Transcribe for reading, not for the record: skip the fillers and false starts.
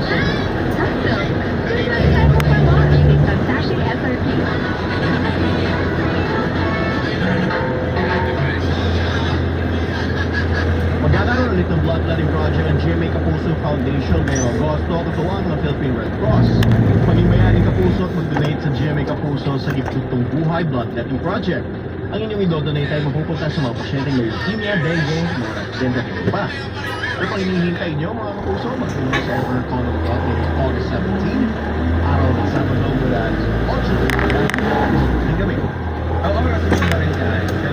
Kapuso. Magkakaroon ulit ng blood clotting project ang GMA Kapuso Foundation ngayong Agosto katuwang ng Philippine Red Cross. Maging mayaring Kapuso at mag-donate sa GMA Kapuso sa Giptutong Buhay Blood Clotting Project. Ang inyong i-donate ay mapupunta sa mga pasyenteng may leukemia, dengue, mga residente at iba pa. Ano pang hinihintay nyo mga Kapuso? Magpunta sa Ever Economy Cup ngayong August 17, araw ng Sabado mula 8 hanggang gabi. Ang oras ng barangay